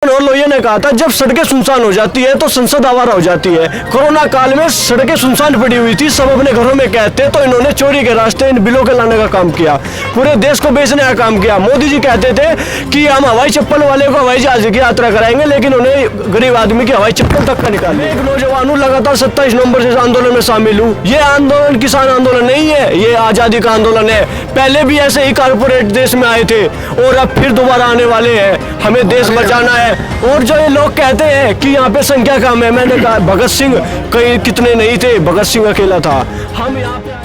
और लोहिया ने कहा था जब सड़कें सुनसान हो जाती है तो संसद आवारा हो जाती है। कोरोना काल में सड़कें सुनसान पड़ी हुई थी, सब अपने घरों में कहते तो इन्होंने चोरी के रास्ते इन बिलों के लाने का काम किया, पूरे देश को बेचने का काम किया। मोदी जी कहते थे कि हम हवाई चप्पल वाले को हवाई जहाज की यात्रा कराएंगे, लेकिन उन्हें गरीब आदमी की हवाई चप्पल तक का निकाले। एक नौजवान हूँ, लगातार 27 नवंबर से आंदोलन में शामिल हूँ। ये आंदोलन किसान आंदोलन नहीं है, ये आजादी का आंदोलन है। पहले भी ऐसे ही कारपोरेट देश में आए थे और अब फिर दोबारा आने वाले हैं। हमें देश बचाना है। और जो ये लोग कहते हैं कि यहाँ पे संख्या कम है, मैंने कहा भगत सिंह कई कितने नहीं थे, भगत सिंह अकेला था। हम यहाँ पे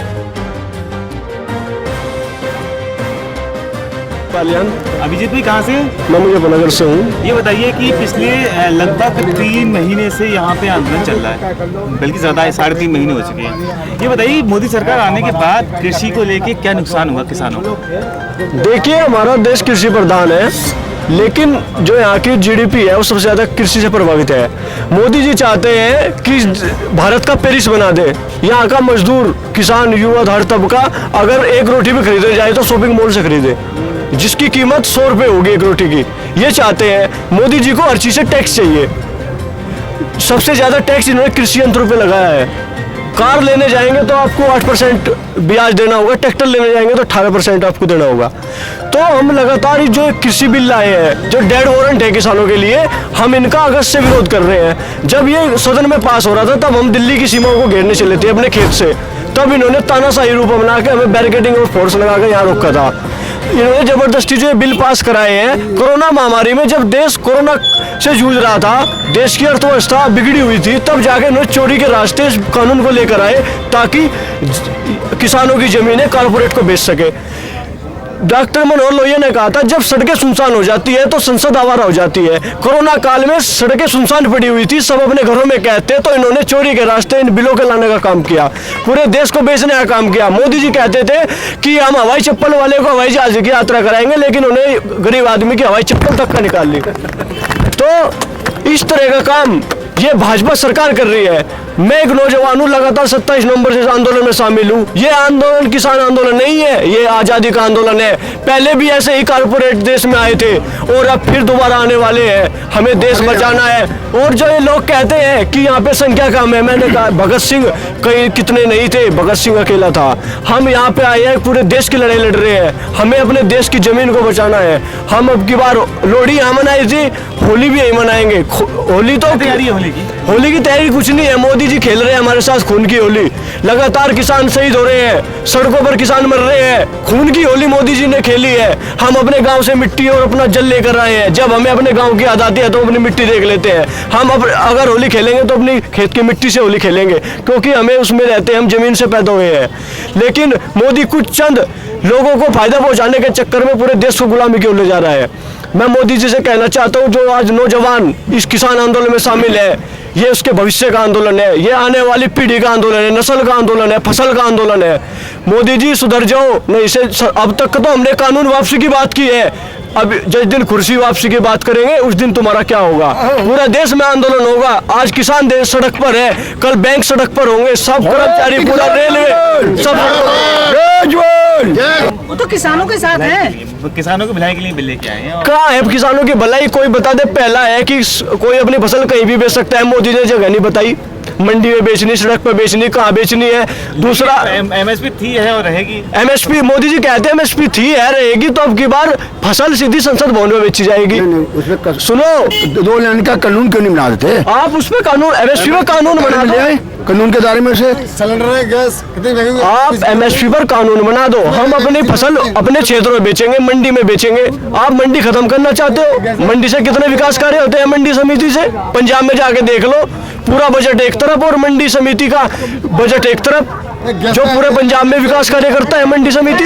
अभिजीत भाई कहाँ से? मैं मुजफ्फरनगर से हूँ। ये बताइए कि पिछले लगभग 3 महीने से यहाँ पे आंदोलन चल रहा है, बल्कि ज़्यादा है, 3.5 महीने हो चुके हैं। ये बताइए मोदी सरकार आने के बाद कृषि को लेके क्या नुकसान हुआ किसानों को? देखिए, हमारा देश कृषि प्रधान है, लेकिन जो यहाँ की जीडीपी है वो सबसे ज़्यादा कृषि से प्रभावित है। मोदी जी चाहते हैं कि भारत का पेरिस बना दे। यहाँ का मजदूर, किसान, युवा, हर तबका अगर एक रोटी भी खरीदे जाए तो शॉपिंग मॉल से खरीदे, जिसकी कीमत 100 रुपये होगी एक रोटी की। ये चाहते हैं। मोदी जी को हर चीज़ से टैक्स चाहिए। सबसे ज़्यादा टैक्स इन्होंने कृषि यंत्रों पे लगाया है। कार लेने जाएंगे तो आपको 8% ब्याज देना होगा, ट्रैक्टर लेने जाएंगे तो 18% आपको देना होगा। तो हम लगातार जो कृषि बिल लाए हैं, जो डेड वारंट है किसानों के लिए, हम इनका अगस्त से विरोध कर रहे हैं। जब ये सदन में पास हो रहा था तब हम दिल्ली की सीमाओं को घेरने चले थे अपने खेत से, तब इन्होंने तानाशाही रूप बना के हमें बैरिकेडिंग और फोर्स लगा के यहाँ रोका था। इन्होंने जबरदस्ती जो बिल पास कराए हैं, कोरोना महामारी में जब देश कोरोना से जूझ रहा था, देश की अर्थव्यवस्था बिगड़ी हुई थी, तब जाके इन्होंने चोरी के रास्ते इस कानून को लेकर आए ताकि किसानों की जमीनें कारपोरेट को बेच सके। डॉक्टर मनोहर लोहिया ने कहा था जब सड़कें सुनसान हो जाती है तो संसद आवारा हो जाती है। कोरोना काल में सड़कें सुनसान पड़ी हुई थी, सब अपने घरों में कहते तो इन्होंने चोरी के रास्ते इन बिलों के लाने का काम किया, पूरे देश को बेचने का काम किया। मोदी जी कहते थे कि हम हवाई चप्पल वाले को हवाई जहाज की यात्रा कराएंगे, लेकिन उन्हें गरीब आदमी की हवाई चप्पल तक का निकाल ली। तो इस तरह का काम ये भाजपा सरकार कर रही है। मैं एक नौजवान हूँ, लगातार 27 नवंबर से आंदोलन में शामिल हूँ। ये आंदोलन किसान आंदोलन नहीं है, ये आजादी का आंदोलन है। पहले भी ऐसे ही कारपोरेट देश में आए थे और अब फिर दोबारा आने वाले हैं। हमें देश बचाना है। और जो ये लोग कहते हैं कि यहाँ पे संख्या कम है, मैंने कहा भगत सिंह कई कितने नहीं थे, भगत सिंह अकेला था। हम यहाँ पे आए हैं, पूरे देश की लड़ाई लड़ रहे हैं। हमें अपने देश की जमीन को बचाना है। हम अब की बार लोहड़ी यहाँ मनाई थी, होली भी यही मनाएंगे। होली तो तैयारी है होली की तैयारी कुछ नहीं है। मोदी जी खेल रहे हैं हमारे साथ खून की होली। लगातार किसान शहीद हो रहे हैं, सड़कों पर किसान मर रहे हैं। खून की होली मोदी जी ने खेली है। हम अपने गांव से मिट्टी और अपना जल लेकर आए हैं। जब हमें अपने गांव की याद आती है तो अपनी मिट्टी देख लेते हैं। हम अगर होली खेलेंगे तो अपनी खेत की मिट्टी से होली खेलेंगे, क्योंकि हमें उसमें रहते हैं, हम जमीन से पैदा हुए हैं। लेकिन मोदी कुछ चंद लोगों को फायदा पहुंचाने के चक्कर में पूरे देश को गुलामी की ओर ले जा रहा है। मैं मोदी जी से कहना चाहता हूं, जो आज नौजवान इस किसान आंदोलन में शामिल है, ये उसके भविष्य का आंदोलन है, ये आने वाली पीढ़ी का आंदोलन है, नस्ल का आंदोलन है, फसल का आंदोलन है। मोदी जी सुधर जाओ, नहीं से अब तक तो हमने कानून वापसी की बात की है, अब जिस दिन कुर्सी वापसी की बात करेंगे उस दिन तुम्हारा क्या होगा। पूरा देश में आंदोलन होगा। आज किसान देश सड़क पर है, कल बैंक सड़क पर होंगे, सब कर्मचारी, पूरा रेलवे, सब वो तो किसानों के साथ है। किसानों की भलाई के लिए बिल लेके आए हैं। कहाँ है किसानों की भलाई? कोई बता दे। पहला है कि कोई अपनी फसल कहीं भी बेच सकता है, मोदी ने जगह नहीं बताई। मंडी में बेचनी, सड़क पर बेचनी, कहाँ बेचनी है। दूसरा एमएसपी थी है और रहेगी। एमएसपी मोदी जी कहते हैं एमएसपी थी है, रहेगी, तो अब की बार फसल सीधी संसद भवन में बेची जाएगी। उसमें सुनो, 2 लाइन का कानून क्यों नहीं बना देते आप? उसमें कानून, एमएसपी में कानून बना दो, कानून के दायरे में से। सिलेंडर गैस कितनी महंगी? आप एमएसपी पर कानून बना दो। हम अपनी फसल अपने क्षेत्रों में बेचेंगे, मंडी में बेचेंगे। आप मंडी खत्म करना चाहते हो? मंडी से कितने विकास कार्य होते हैं मंडी समिति से? पंजाब में जाके देख लो, पूरा बजट एक तरफ और मंडी समिति का बजट एक तरफ, जो पूरे पंजाब में विकास कार्य करता है मंडी समिति।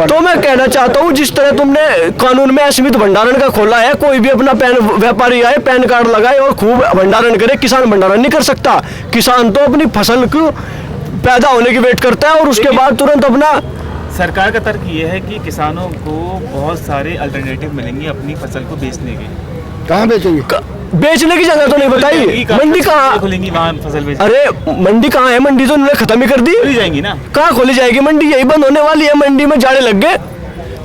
तो मैं कहना चाहता हूँ, जिस तरह तुमने कानून में असीमित भंडारण का खोला है, कोई भी अपना पैन व्यापारी आए, पैन कार्ड लगाए और खूब भंडारण करे। किसान भंडारण नहीं कर सकता। किसान तो अपनी फसल को पैदा होने की वेट करता है और उसके बाद तुरंत अपना। सरकार का तर्क ये है कि किसानों को बहुत सारे अल्टरनेटिव मिलेंगे अपनी फसल को बेचने के। कहाँ बेचेंगे? बेचने की जगह तो नहीं बताई। मंडी कहाँ खुलेंगी वहाँ फसल बेचने? अरे मंडी कहाँ है? मंडी तो उन्होंने खत्म ही कर दी। खुली जाएंगी ना। कहाँ खोली जाएगी मंडी? यही बंद होने वाली है। मंडी में जाड़े लग गए,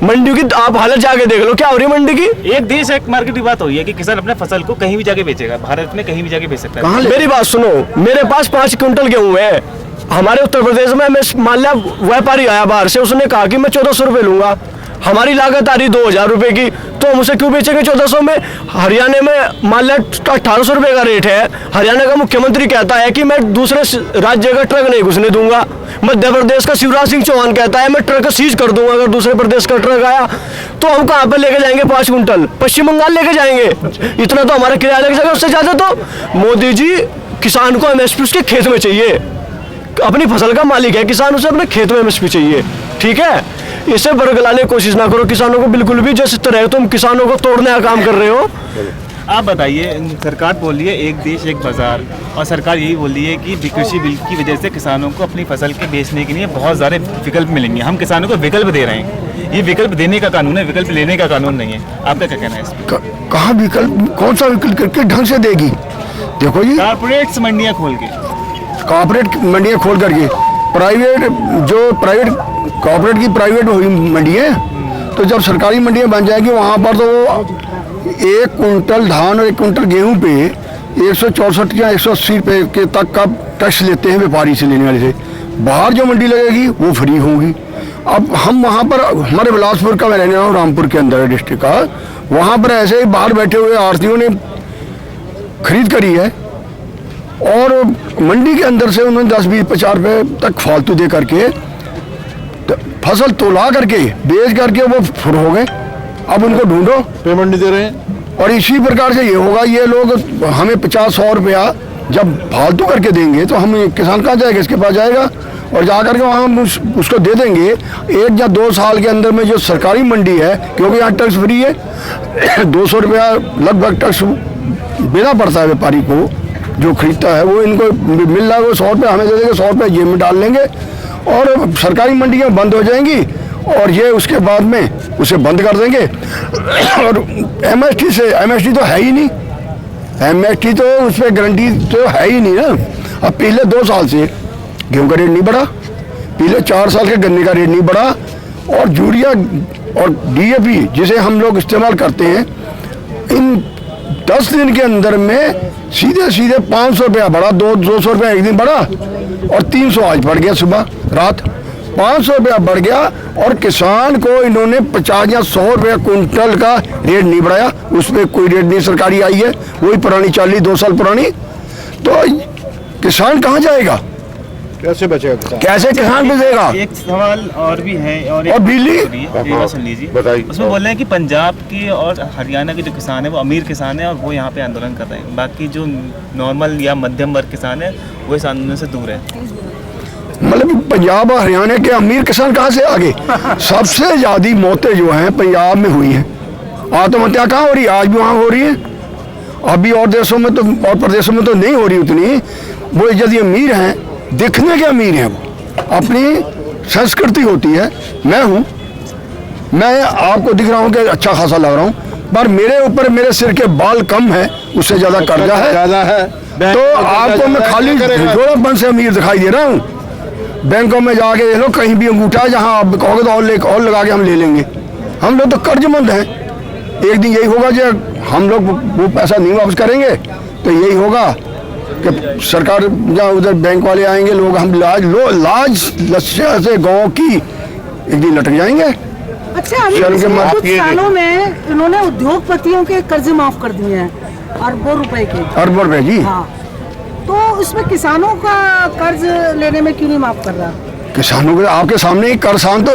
मंडी की आप हालत जाके देख लो क्या हो रही है मंडी की। एक देश एक मार्केट की बात हुई है कि किसान अपने फसल को कहीं भी जाके बेचेगा, भारत में कहीं भी जाके बेच सकता है। कहाँ ले मेरी बात सुनो, मेरे पास 5 क्विंटल गेहूं है। हमारे उत्तर प्रदेश में मैं मान लिया व्यापारी आया बाहर से, उसने कहा कि मैं 1400 रुपये लूंगा, हमारी लागत आ रही 2000 रुपये की, तो हम उसे क्यों बेचेंगे 1400 में। हरियाणा में मान लिया 1800 रुपये का रेट है, हरियाणा का मुख्यमंत्री कहता है कि मैं दूसरे राज्य का ट्रक नहीं घुसने दूंगा। मध्य प्रदेश का शिवराज सिंह चौहान कहता है मैं ट्रक सीज कर दूंगा अगर दूसरे प्रदेश का ट्रक आया। तो हम कहाँ पर लेके जाएंगे 5 क्विंटल? पश्चिम बंगाल लेके जाएंगे, इतना तो हमारा किराया लग जाएगा। उससे ज्यादा तो मोदी जी किसान को MSP उसके खेत में चाहिए, अपनी फसल का मालिक है किसान, उसे अपने खेत में MSP चाहिए, ठीक है। इसे बरगलाने की कोशिश ना करो किसानों को बिल्कुल भी, जिस तरह तुम किसानों को तोड़ने का काम कर रहे हो। आप बताइए, सरकार बोल रही है एक देश एक बाजार, और सरकार यही बोल रही है कि कृषि बिल की वजह से किसानों को अपनी फसल के बेचने के लिए बहुत सारे विकल्प मिलेंगे। हम किसानों को विकल्प दे रहे हैं, ये विकल्प देने का कानून है, विकल्प लेने का कानून नहीं है। आपका क्या कहना है इसमें? कहाँ विकल्प, कौन सा विकल्प किस ढंग से देगी? देखो जी, कारपोरेट मंडियाँ खोल के, कॉर्पोरेट मंडियाँ खोल करके प्राइवेट कॉर्पोरेट की प्राइवेट हुई मंडी है, तो जब सरकारी मंडियाँ बन जाएगी वहाँ पर तो 1 कुंटल धान और 1 कुंटल गेहूं पे 164 या 180 रुपये के तक का टैक्स लेते हैं व्यापारी से, लेने वाले से। बाहर जो मंडी लगेगी वो फ्री होगी। अब हम वहाँ पर, हमारे बिलासपुर का मैं रहने वाला हूँ, रामपुर के अंदर डिस्ट्रिक्ट का, वहाँ पर ऐसे ही बाहर बैठे हुए आढ़तियों ने खरीद करी है और मंडी के अंदर से उन्होंने 10, 20, 50 रुपये तक फालतू दे करके फसल तोला करके बेच करके वो फुर हो गए। अब उनको ढूंढो, पेमेंट नहीं दे रहे हैं। और इसी प्रकार से ये होगा, ये लोग हमें 50-100 रुपया जब फालतू करके देंगे तो हम किसान कहाँ जाएगा, इसके पास जाएगा और जा करके वहाँ हम उसको दे देंगे। 1 या 2 साल के अंदर में जो सरकारी मंडी है, क्योंकि यहाँ टैक्स फ्री है, 200 रुपया लगभग टैक्स देना पड़ता है व्यापारी को, जो खरीदता है वो इनको मिल रहा है, वो 100 रुपये हमें दे देंगे, 100 रुपये जेब में डाल लेंगे और सरकारी मंडियाँ बंद हो जाएंगी और ये उसके बाद में उसे बंद कर देंगे। और MST तो है ही नहीं, MST तो उस पर गारंटी तो है ही नहीं ना। अब पिछले 2 साल से गेहूं का रेट नहीं बढ़ा, पिछले 4 साल के गन्ने का रेट नहीं बढ़ा, और यूरिया और DAP जिसे हम लोग इस्तेमाल करते हैं, इन 10 दिन के अंदर में सीधे 500 रुपया बढ़ा, 200 रुपया एक दिन बढ़ा और 300 आज बढ़ गया, सुबह रात 500 रुपया बढ़ गया। और किसान को इन्होंने 50 या 100 रुपया कुंटल का रेट नहीं बढ़ाया, उसमें कोई रेट नहीं सरकारी आई है, वही पुरानी 2 साल पुरानी। तो किसान कहाँ जाएगा, कैसे बचेगा किसान? कैसे किसान बचेगा? एक सवाल और भी है, और बिजली सुन लीजिए, बताइए। उसमें बोल रहे हैं कि पंजाब के और हरियाणा के जो किसान है वो अमीर किसान है और वो यहाँ पे आंदोलन कर रहे हैं, बाकी जो नॉर्मल या मध्यम वर्ग किसान है वो इस आंदोलन से दूर है। मतलब पंजाब और हरियाणा के अमीर किसान कहाँ से आगे? सबसे ज्यादा मौतें जो हैं पंजाब में हुई हैं। आत्महत्या कहाँ हो रही है? आज भी वहाँ हो रही है, अभी और देशों में तो और प्रदेशों में तो नहीं हो रही उतनी। वो यदि अमीर हैं, दिखने के अमीर हैं, वो अपनी संस्कृति होती है। मैं आपको दिख रहा हूँ कि अच्छा खासा लग रहा हूँ, पर मेरे ऊपर मेरे सिर के बाल कम है, उससे ज्यादा कर्जा है, ज्यादा है, तो आपको मैं खाली जोड़ापन से अमीर दिखाई दे रहा हूँ। बैंकों में जाके देख लो, कहीं भी अंगूठा है, जहाँ आप कहोगे तो और लगा के हम ले लेंगे। हम लोग तो कर्जमंद हैं। एक दिन यही होगा कि हम लोग वो पैसा नहीं वापस करेंगे, तो यही होगा कि सरकार जहाँ उधर बैंक वाले आएंगे, लोग हम लाज लस्या से गाँव की एक दिन लटक जाएंगे। अच्छा, अभी चल के माफ कुछ सालों में इन्होंने उद्योगपतियों के कर्ज माफ कर दिए हैं, अरबों रुपए के। अरबों रुपए जी। हाँ, तो इसमें किसानों का कर्ज लेने में क्यों नहीं माफ कर रहा? किसानों के आपके सामने ही किसान तो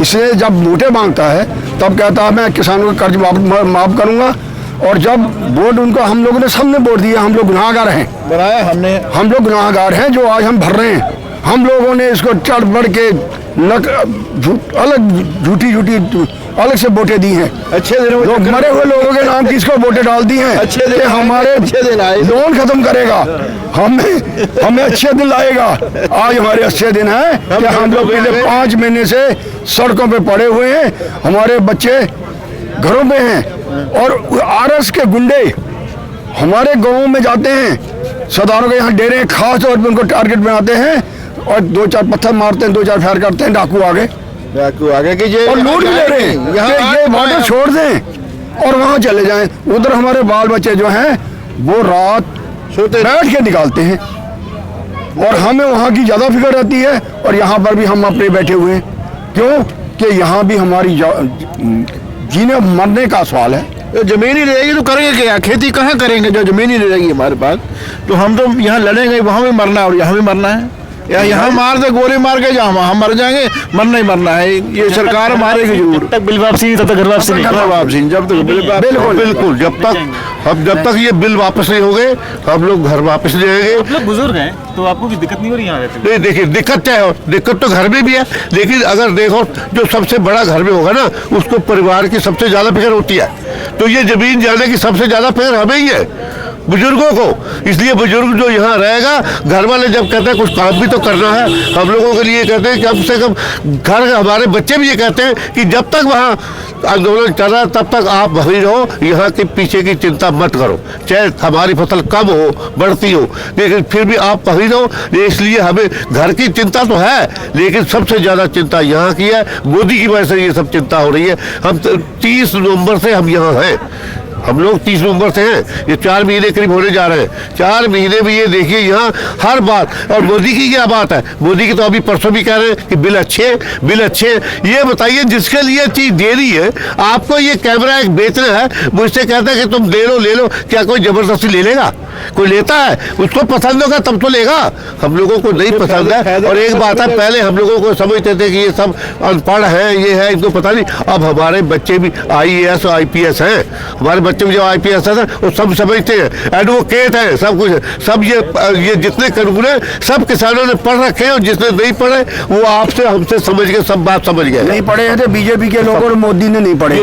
इसलिए जब वोटें मांगता है तब कहता है मैं किसानों का कर्ज माफ करूंगा, और जब वोट उनको हम लोगों ने सबने वोट दिया, हम लोग गुनाहगार हैं, बनाया हमने, हम लोग गुनाहगार हैं जो आज हम भर रहे हैं। हम लोगों ने इसको चढ़ बढ़ के झूठी अलग से वोटें दी हैं। अच्छे दिनों में लोग मरे हुए लोगों के नाम किसको वोटें डाल दी हैं अच्छे दिन कि हमारे अच्छे दिन आए, लोन खत्म करेगा, हमें अच्छे दिन लाएगा। आज हमारे अच्छे दिन हैं कि हम लोग पिछले 5 महीने से सड़कों पे पड़े हुए हैं, हमारे बच्चे घरों में हैं, और RS के गुंडे हमारे गाँव में जाते हैं, सरदारों के यहाँ डेरे खास तौर पर उनको टारगेट बनाते हैं और 2-4 पत्थर मारते हैं, 2-4 फायर करते हैं, डाकू आ गए, आगे कीजिए। और लूट भी ले रहे हैं कि ये बॉर्डर छोड़ दें और वहाँ चले जाएं। उधर हमारे बाल बच्चे जो हैं वो रात सोते बैठ के निकालते हैं और हमें वहाँ की ज़्यादा फिक्र रहती है और यहाँ पर भी हम अपने बैठे हुए हैं। क्यों कि यहाँ भी हमारी जीने मरने का सवाल है। तो जमीन ही रहेगी तो करेंगे क्या? खेती कहाँ करेंगे जब जमीन ही नहीं रहेगी हमारे पास? तो हम तो यहाँ लड़ेंगे, वहाँ भी मरना है और यहाँ भी मरना है। या यहाँ मार दे, गोली मार के जहाँ हम मर जाएंगे, मरना ही मरना है। ये सरकार मारेगी जरूर। जब तक बिल वापसी नहीं तब तक घर वापसी नहीं। घर वापसी जब तक बिल्कुल बिल्कुल जब तक ये बिल वापस नहीं हो गए हम लोग घर वापस ले जाएंगे। आप लोग बुजुर्ग हैं तो आपको भी दिक्कत नहीं हो रही यहाँ रहते हुए? नहीं देखिए दिक्कत क्या है, दिक्कत तो घर में भी है, लेकिन अगर देखो जो सबसे बड़ा घर में होगा ना उसको परिवार की सबसे ज्यादा फिक्र होती है। तो ये जमीन जाने की सबसे ज्यादा फिक्र हमें ही है, बुजुर्गों को। इसलिए बुजुर्ग जो यहाँ रहेगा, घर वाले जब कहते हैं कुछ काम भी तो करना है, हम लोगों के लिए कहते हैं कम से कम घर, हमारे बच्चे भी ये कहते हैं कि जब तक वहाँ आंदोलन चल रहा है तब तक आप वहीं रहो, यहाँ के पीछे की चिंता मत करो, चाहे हमारी फसल कम हो बढ़ती हो, लेकिन फिर भी आप वहीं रहो। इसलिए हमें घर की चिंता तो है, लेकिन सबसे ज़्यादा चिंता यहाँ की है। मोदी की वजह से ये सब चिंता हो रही है। हम 30 नवंबर से हम यहाँ हैं, हम लोग 30 नवंबर से हैं, ये 4 महीने करीब होने जा रहे हैं। 4 महीने में ये देखिए यहाँ हर बात, और मोदी की क्या बात है, मोदी की तो अभी परसों भी कह रहे हैं कि बिल अच्छे। ये बताइए जिसके लिए चीज दे रही है, आपको ये कैमरा एक बेचना है, मुझसे कहता है कि तुम ले लो, क्या कोई जबरदस्ती ले लेगा? कोई लेता है? उसको पसंद होगा तब तो लेगा, हम लोगों को नहीं पसंद है। और एक बात है, पहले हम लोगों को समझते थे कि ये सब अनपढ़ है, ये है, इनको पता नहीं। अब हमारे बच्चे भी IAS और IPS हैं, हमारे बच्चे भी जो IPS है वो सब समझते हैं, एडवोकेट है, सब कुछ है। सब ये जितने कानून है सब किसानों ने पढ़ रखे हैं, और जिसने नहीं पढ़े वो आपसे हमसे समझ के सब बात समझ गए। नहीं पढ़े हैं तो बीजेपी के लोग और मोदी ने नहीं पढ़े,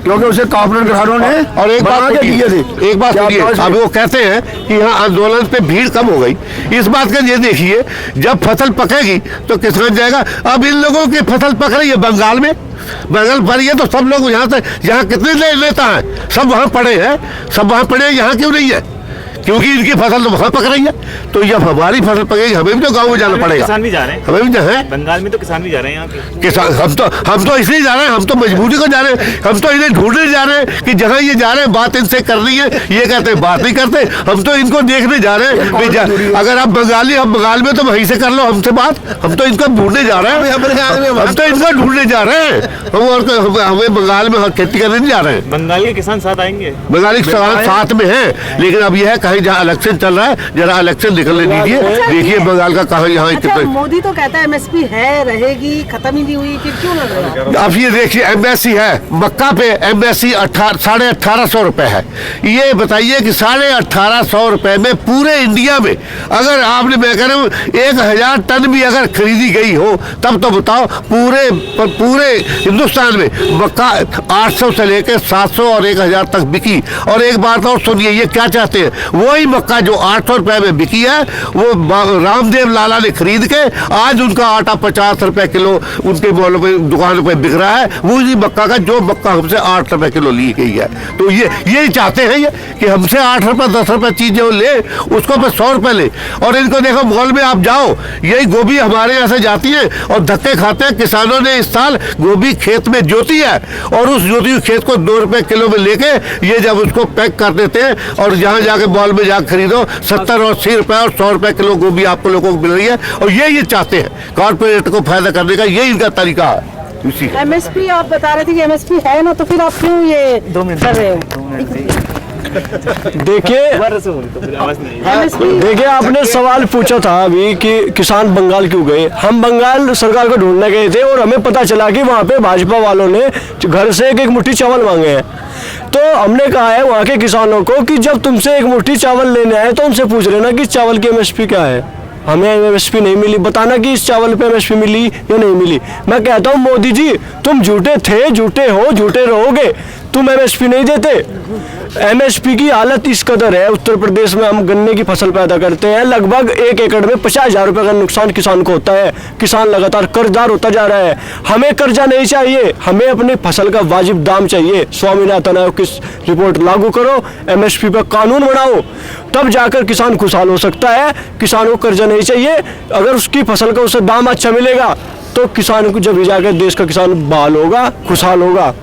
क्योंकि उसे कॉर्पोरेट घरानों ने और एक बात दिए थे। एक बात सुनिए, अब वो कहते हैं कि यहाँ आंदोलन पे भीड़ कम हो गई। इस बात का ये देखिए, जब फसल पकेगी तो किसान जाएगा। अब इन लोगों की फसल पक रही है बंगाल में, बंगाल पर ये तो सब लोग यहाँ से, यहाँ कितने नेता हैं सब वहाँ पड़े हैं, यहाँ क्यों नहीं है? क्योंकि इनकी फसल तो वहाँ पक रही है। तो जब हमारी फसल पकेगी हमें भी तो गाँव में जाना पड़ेगा। किसान भी जा रहे हैं, हमें भी है बंगाल में तो किसान भी जा रहे हैं यहाँ के किसान। हम तो इसलिए जा रहे हैं, हम तो मजबूरी को जा रहे हैं, हम तो इन्हें ढूंढने जा रहे हैं कि जहाँ ये जा रहे हैं बात इनसे करनी है, ये कहते हैं बात नहीं करते। हम तो इनको देखने जा रहे हैं, अगर आप बंगाली, हम बंगाल में तो वहीं से कर लो हमसे बात। हम तो इनको ढूंढने जा रहे हैं, हम तो इनको ढूंढने जा रहे हैं, हमें बंगाल में खेती करने नहीं जा रहे हैं। बंगाल के किसान साथ आएंगे, बंगाली किसान साथ में है, लेकिन अब यह है कहीं जहाँ इलेक्शन चल रहा है, जरा इलेक्शन निकलने दीजिए, देखिए बंगाल का कहाँ यहाँ अच्छा, मोदी तो कहता है MSP है, रहेगी, खत्म ही नहीं हुई, फिर क्यों लड़ रहे हैं? अब ये देखिए MSP है, मक्का पे MSP 1850 रुपए है। ये बताइए कि 1850 रुपए में पूरे इंडिया में अगर आपने, मैं कह रहा हूँ 1000 टन भी अगर खरीदी गई हो, तब तो बताओ पूरे हिंदुस्तान में मक्का 800 से लेकर 700 और 1000 तक बिकी। और एक बात और सुनिए, ये क्या चाहते हैं, वही मक्का जो 800 रुपए में बिकी है वो रामदेव लाला ने खरीद के आज उनका आटा 50 रुपए किलो उनके मॉलों पे दुकानों पे बिक रहा है, वो इसी मक्का का जो मक्का हमसे 8 रुपए किलो ली गई है। तो यही चाहते हैं ये कि हमसे 8 रुपए 10 रुपए चीज जो ले उसको पे 100 रुपए ले। और इनको देखो मॉल में आप जाओ, यही गोभी हमारे यहाँ से जाती है और धक्के खाते हैं। किसानों ने इस साल गोभी खेत में जोती है और उस जोती हुई खेत को 2 रुपए किलो में लेके ये जब उसको पैक कर देते हैं और जहाँ जाके मॉल में जाकर खरीदो 70 और 80 रुपए और 100 रुपए किलो गोभी आपको लोगों को मिल रही है। और ये चाहते हैं कॉर्पोरेट को फायदा करने का, यही इनका तरीका है। MSP आप बता रहे थे कि MSP है ना, तो फिर आप क्यों ये कर रहे हो? देखिए आपने सवाल पूछा था अभी कि किसान बंगाल क्यों गए। हम बंगाल सरकार को ढूंढने गए थे और हमें पता चला कि वहाँ पे भाजपा वालों ने घर से एक मुट्ठी चावल मांगे हैं। तो हमने कहा है वहाँ के किसानों को कि जब तुमसे एक मुट्ठी चावल लेने आए तो उनसे पूछ लेना कि चावल की MSP क्या है। हमें MSP नहीं मिली, बताना कि इस चावल पे MSP मिली या नहीं मिली। मैं कहता हूँ मोदी जी तुम झूठे थे, झूठे हो, झूठे रहोगे, तुम MSP नहीं देते। MSP की हालत इस कदर है, उत्तर प्रदेश में हम गन्ने की फसल पैदा करते हैं, लगभग 1 एकड़ में 50,000 रुपये का नुकसान किसान को होता है। किसान लगातार कर्जदार होता जा रहा है। हमें कर्जा नहीं चाहिए, हमें अपनी फसल का वाजिब दाम चाहिए। स्वामीनाथन आयोग की रिपोर्ट लागू करो, MSP पर कानून बनाओ, तब जाकर किसान खुशहाल हो सकता है। किसान को कर्जा नहीं चाहिए, अगर उसकी फसल का उसे दाम अच्छा मिलेगा तो किसान को जब जाकर देश का किसान बहाल होगा, खुशहाल होगा।